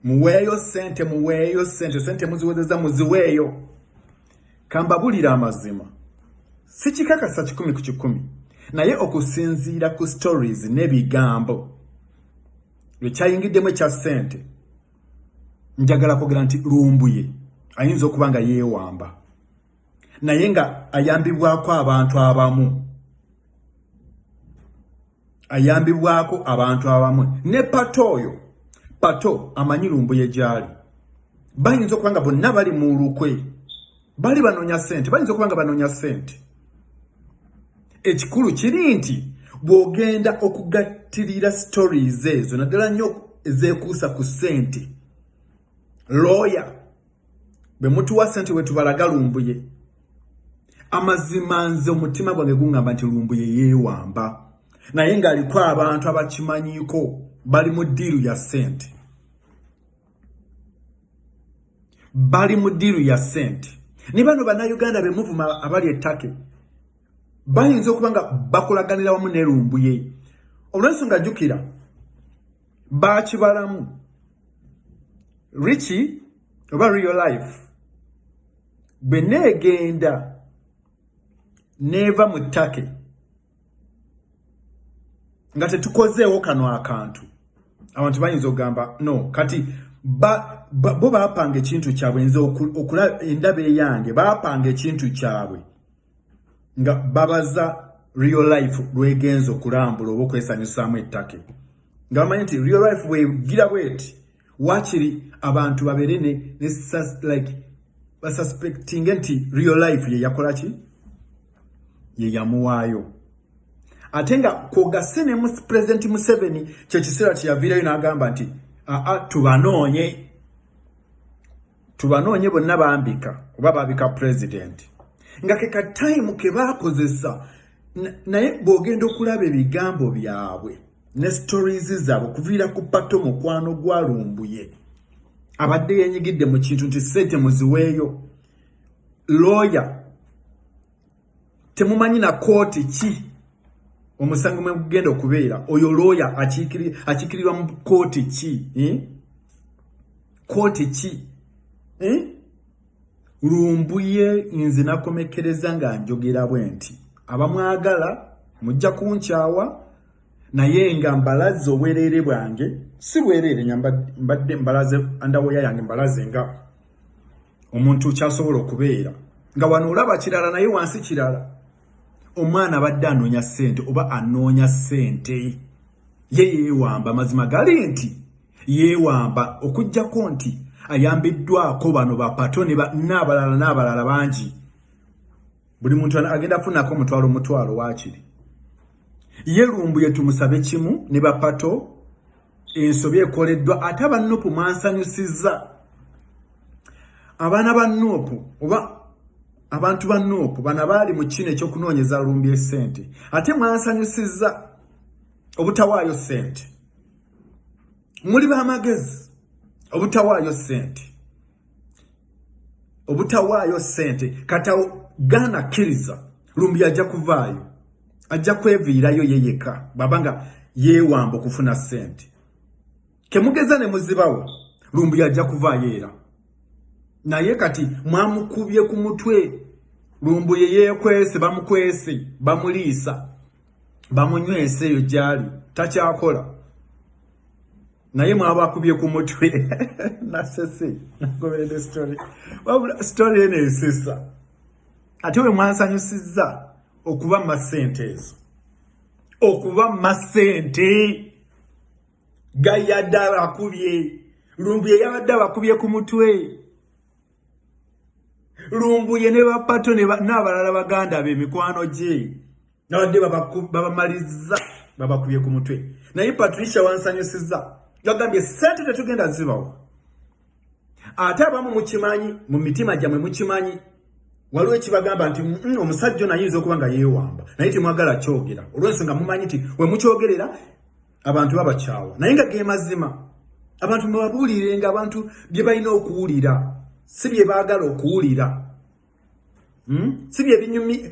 muweeyo sente muziwezeza muziweeyo. Kambabulira amazima. Sichikakasa 10 ku 10. Naye okusinziira ku stories n'ebigambo lwekyayingiddemu ekya sente, njagala kwogera nti Lumbuye ayinza okuba nga yeewamba, naye nga ayambibwako abantu abamu. Ne Pato amanyi Lumbuye gyali. Bayinza okuba nga bonna bali mu lukwe, bali banoonya sente, bayinza okuba nga banoonya sente. Ekikulu kiri nti bw'ogenda okugattirira stories ezo naddala nnyo ezeekuusa ku sente, lawyer bwe mutuwa sente we tubalaga Lumbuye, amazima nze omutima gwange gungamba nti Lumbuye yeewamba, naye ng'aliko abantu abakimanyiiko bali mu ddiiru ya sente. Ne bano bannayuganda be muvuma abali ettake bayinza okuba nga bakolaganira wamu ne Lumbuye. Olw'ensonga jjukira baakibalamu Richie oba Real Life bwe neegenda neeva mu ttake nga tetukozeewo kano akantu, abantu bayinza okugamba no kati bo baapanga ekintu kyabwe, nze okulaba endaba eyange baapanga ekintu kyabwe nga babaza Real Life lwegenza okulambula oba okwesanyusaamu ettake, nga bamanyi nti Real Life bwegira bweti wakiri abantu babeere ne basuspecting nti Real Life ye yakola ki, ye yamuwaayo. Ate nga kwogase ne President Museveni kye kiseera kye yaviirayo n'agamba nti tubanonye bonna bambika oba babika president, nga ke time ke bakozesa. Naye bw'ogenda okulaba ebigambo byabwe ne stories zaabwe okuviira ku Pato mukwano gwa Lumbuye abadde yenyigidde mu kintu nti sente muziweeyo, lawyer temumanyi na kooti ki omusango mwe gugenda okubeera, oyo lawyer akiikirirwa mu kooti ki, kooti ki? Lumbuye nze nakomekereza nga njogera bwe nti abamwagala mujja kunkyawa, naye nga mbalaze obwereere bwange, si bwereere mbadde mbalaze andawoya yange, mbalaze nga omuntu kyasobola okubeera, nga wano olaba kirala naye wansi kirala. Omwana badde anoonya sente oba anoonya sente, ye yeewamba. Mazima gali nti yeewamba okuggyako nti ayambiddwako bano ba Pato n'abalala bangi. Buli muntu agenda afunako omutwalo wakiri. Ye Lumbuye tumusabe kimu ne ba Pato, ensobi ekoleddwa ate abanupu mwansanyusizza. Abaana ba Nuupu oba abantu ba Nuupu bana baali mu kino ekyokunoonyeza Lumbuye sente, ate mwansanyusizza obutawaayo sente. Muli b'amagezi obutawaayo sente katawo gana kkiriza Lumbuye ajja kuvaayo, ajja kweviirayo yeyeka babanga yeewamba okufuna sente. Kemugeza ne muzibawo Lumbuye ajja kuvaayo era. Naye kati mwamukubye ku mutwe, Lumbuye yeekwese, bamukwese, bamuliisa, bamunywese eyo gyali takyakola, naye mwabakubye ku mutwe. Nasese nagoberera story eno esesa. Ate we mwansanyusizza okuba masente ezo, okuba masente gayadde abakubye. Lumbuye yabadde abakubye ku mutwe. Lumbuye ne ba Pato n'abalala baganda be mikwano gye nabadde babamalizza babakubye ku mutwe. Naye Patricia wansanyusizza yagambye sente tetugenda zibawo. Ate abamu mukimanyi, mu mitima gyammwe mukimanyi, waliwo ekibagamba nti omusajja ono ayinza okuba nga yeewamba, naye temwagala kyogera olw'ensonga mumanyi nti we mukyogerera abantu babakyawa. Naye nga ge mazima, abantu mubabuulirenga abantu bye balina okuwulira, si bye baagala okuwulira. Si bye binyumi,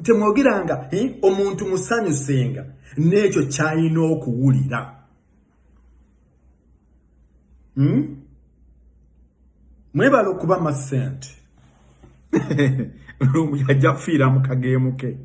temwogeranga omuntu musanyusenga n'ekyo kyalina okuwulira. Mwebalo kuba masente. Yajja kufiira mu kageemu ke.